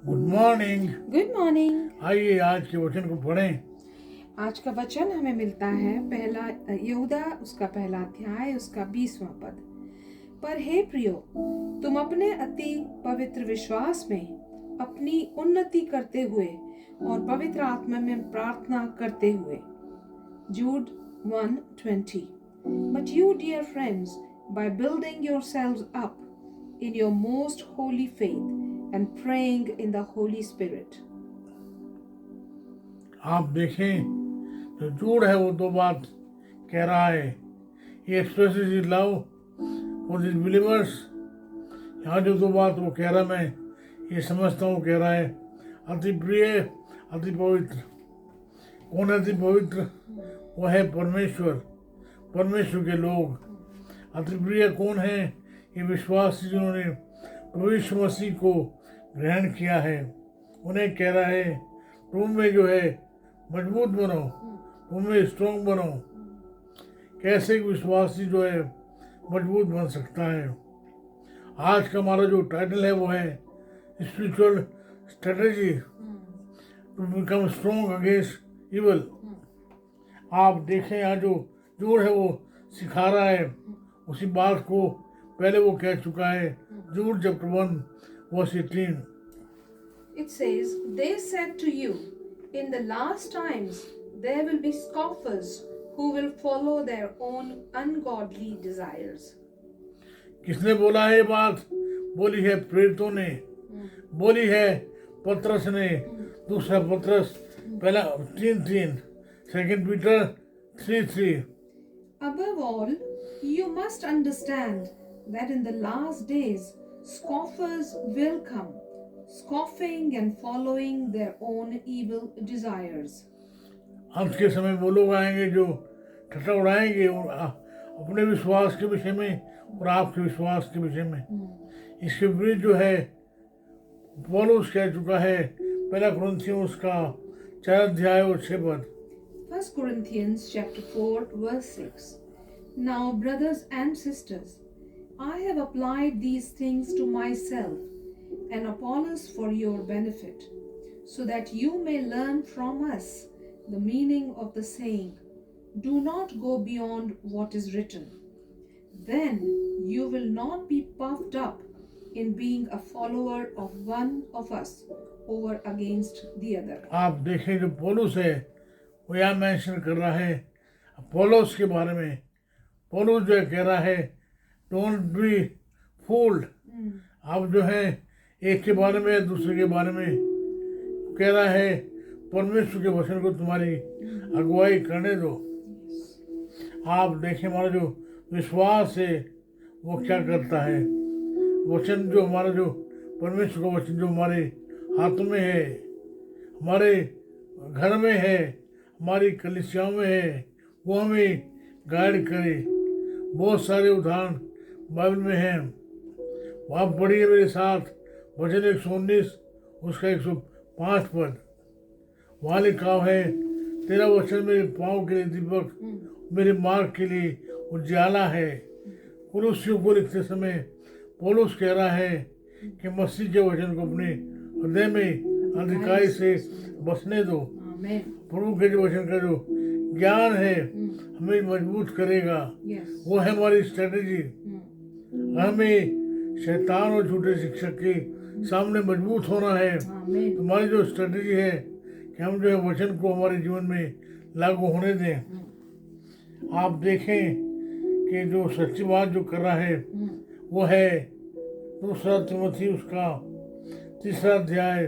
Good morning. Good morning. आइए आज के वचन को पढ़ें। आज का वचन हमें मिलता है पहला यहूदा उसका पहला अध्याय उसका 20वां पद। पर हे प्रियो, तुम अपने अति पवित्र विश्वास में अपनी उन्नति करते हुए और पवित्र आत्मा में प्रार्थना करते हुए। जूड 1:20। But you, dear friends, by building yourselves up in your most holy faith and praying in the Holy Spirit. आप देखें तो जूड है वो दो बात कह रहा है। ये expresses is love for this believers. यहाँ जो दो बात वो कह रहा, मैं ये समझता हूँ कह रहा है अति प्रिय अति पवित्र। कौन है अति पवित्र? वो है परमेश्वर, परमेश्वर के लोग। अति प्रिय कौन है? ये विश्वासी जिन्होंने प्रभु यीशु मसीह को ग्रहण किया है। उन्हें कह रहा है तुम में जो है मजबूत बनो, तुम में स्ट्रॉन्ग बनो। कैसे विश्वासी जो है मजबूत बन सकता है? आज का हमारा जो टाइटल है वो है spiritual strategy to become strong against evil. आप देखें यहाँ जो जूड है वो सिखा रहा है उसी बात को पहले वो कह चुका है। जूड chapter 1:18। It says, they said to you, in the last times there will be scoffers who will follow their own ungodly desires. किसने बोला है ये बात? बोली है प्रेरितों ने, बोली है पतरस ने। दूसरा पतरस पहला 3:3, 2 Peter 3:3। Above all, you must understand that in the last days scoffers will come, scoffing and following their own evil desires. अंत के समय वो लोग आएंगे जो ठट्ठा उड़ाएंगे अपने विश्वास के विषय में और आपके विश्वास के विषय में। इसके विपरीत जो है पौलुस कह चुका है पहला कुरिन्थियों उसका 4 अध्याय और 6 पद। 1 Corinthians chapter 4 verse 6. Now, brothers and sisters, I have applied these things to myself and Apollos for your benefit, so that you may learn from us the meaning of the saying, do not go beyond what is written. Then you will not be puffed up in being a follower of one of us over against the other. आप देखें जो पौलुस है वो यहाँ mention कर रहा है पौलुस के बारे में। पौलुस जो है कह रहा है डोंट बी फूल्ड। आप जो है एक के बारे में दूसरे के बारे में कह रहा है परमेश्वर के वचन को तुम्हारी अगुवाई करने दो। आप देखें हमारा जो विश्वास है वो क्या करता है। वचन जो हमारा जो परमेश्वर का वचन जो हमारे हाथों में है, हमारे घर में है, हमारी कलीसियाओं में है, वो हमें गाइड करे। बहुत सारे उदाहरण बाइबल में हैं। वहाँ पढ़िए मेरे साथ वचन 119 उसका 105 पद। वहाँ लिखा है तेरा वचन मेरे पाँव के लिए दीपक, मेरे मार्ग के लिए उजाला है। कुलुस्सियों को लिखते समय पौलुस कह रहा है कि मसीह के वचन को अपने हृदय में अधिकाई से बसने दो। प्रभु के जो वचन का जो ज्ञान है हमें मजबूत करेगा। वो है हमारी स्ट्रेटेजी। हमें शैतान और झूठे शिक्षक के सामने मजबूत होना है। हमारी जो स्ट्रेटेजी है कि हम जो है वचन को हमारे जीवन में लागू होने दें। आप देखें कि जो सच्ची बात जो कर रहा है वो है 2 तिमोथी उसका 3 अध्याय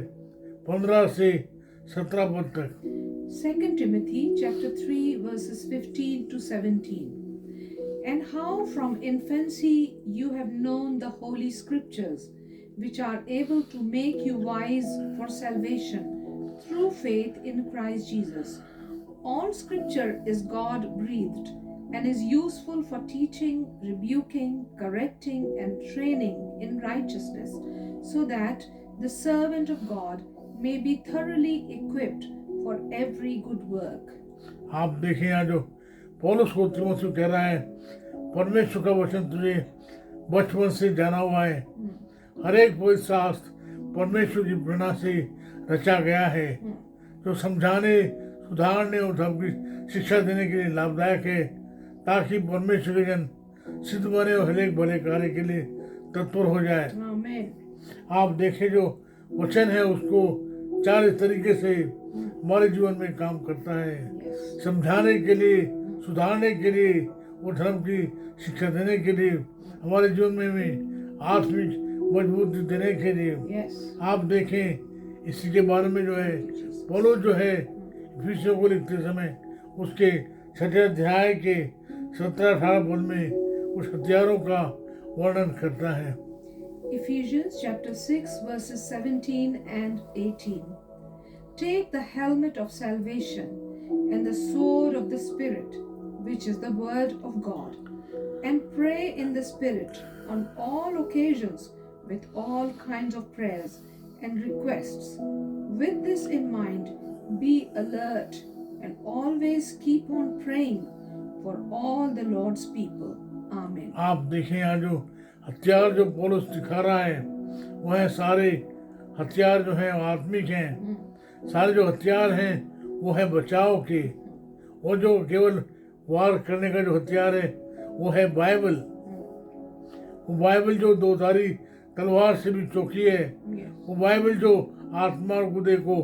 15 से 17 पद तक। 2 Timothy chapter 3 verses 15 to 17. And how from infancy you have known the holy scriptures, which are able to make you wise for salvation through faith in Christ Jesus. All scripture is God breathed and is useful for teaching, rebuking, correcting, and training in righteousness, so that the servant of God may be thoroughly equipped for every good work. आप देखें यहाँ जो पौलुस को तीमुथियुस कह रहा है परमेश्वर का वचन तुझे बचपन से जाना हुआ है। हर एक पवित्र शास्त्र परमेश्वर की प्रेरणा से रचा गया है, जो समझाने, सुधारने और सबकी शिक्षा देने के लिए लाभदायक है, ताकि परमेश्वर के जन सिद्ध बने और हरेक भले कार्य के लिए तत्पर हो जाए। आप देखें जो वचन है उसको 4 तरीके से हमारे जीवन में काम करता है, समझाने के लिए, सुधारने के लिए और धर्म की शिक्षा देने के लिए, हमारे जीवन में भी आत्मिक मजबूती देने के लिए। आप देखें इसी के बारे में जो है पौलुस जो है इफिसियों को लिखते समय उसके 6 अध्याय के 17-18 पद में उस हथियारों का वर्णन करता है। Ephesians chapter 6 verses 17 and 18. Take the helmet of salvation and the sword of the Spirit, which is the word of God, and pray in the Spirit on all occasions with all kinds of prayers and requests. With this in mind, be alert and always keep on praying for all the Lord's people. Amen. आप देखें यहाँ जो हथियार जो पौलुस दिखा रहा है वह सारे हथियार जो हैं आत्मिक हैं। सारे जो हथियार हैं वो है बचाव के, और जो केवल वार करने का जो हथियार है वो है बाइबल। वो बाइबल जो 2 धारी तलवार से भी चौकी है, वो बाइबल जो आत्मा और गुदे को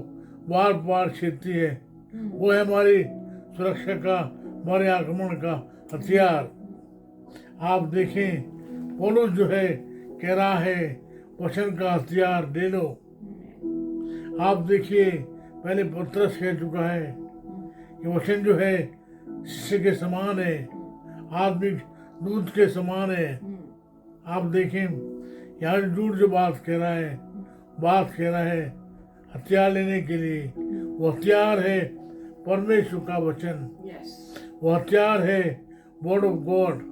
बार बार छेदती है, वो है हमारी सुरक्षा का, हमारे आक्रमण का हथियार। आप देखें पौलुस जो है कह रहा है वचन का हथियार ले लो। आप देखिए पहले पतरस कह चुका है कि वचन जो है शिष्य के समान है, आत्मिक दूध के समान है। आप देखें यहाँ दूध जो बात कह रहा है हथियार लेने के लिए, वो हथियार है परमेश्वर का वचन, वो हथियार है वर्ड ऑफ गॉड।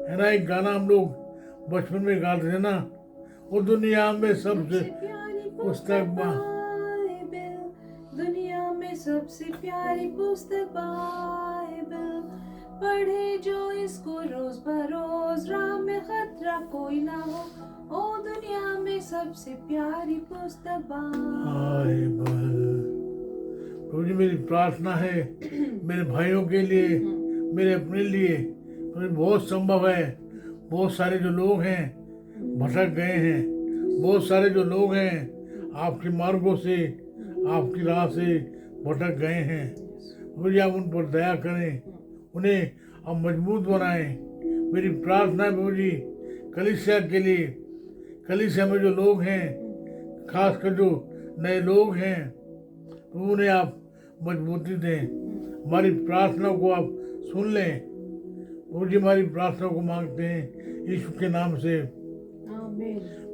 है ना, एक गाना हम लोग बचपन में गाते थे ना, वो दुनिया में सबसे पुस्तक बाइबल, दुनिया में सबसे प्यारी पुस्तक बाइबल, पढ़े जो इसको रोज बरोज, राह में खतरा कोई ना हो, ओ दुनिया में सबसे प्यारी पुस्तक बाइबल। तो जी मेरी प्रार्थना है मेरे भाइयों के लिए, मेरे अपने लिए, तो बहुत संभव है बहुत सारे जो लोग हैं भटक गए हैं, बहुत सारे जो लोग हैं आपके मार्गों से, आपकी राह से भटक गए हैं। मुझे आप उन पर दया करें, उन्हें आप मजबूत बनाएं। मेरी प्रार्थना है प्रभु जी कलीसिया के लिए, कलीसिया में जो लोग हैं, खासकर जो नए लोग हैं, तो उन्हें आप मजबूती दें। हमारी प्रार्थना को आप सुन लें। प्रभु जी हमारी प्रार्थना को मांगते हैं यीशु के नाम से।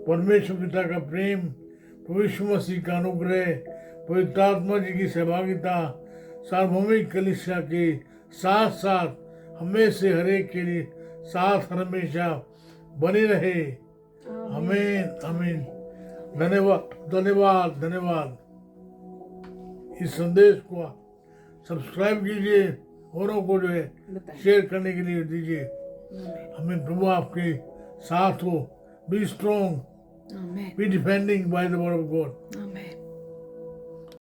परमेश्वर पिता का प्रेम, प्रभु यीशु मसीह का अनुग्रह, पवित्र आत्मा जी की सहभागिता सार्वभौमिक कलीसिया के साथ साथ हमें से हरेक के लिए साथ हमेशा बनी रहे। आमीन आमीन। धन्यवाद धन्यवाद धन्यवाद। इस संदेश को सब्सक्राइब कीजिए, औरों को जो है शेयर करने के लिए दीजिए। हमें प्रभु आपके साथ हो। Be strong, be defending by the word of God.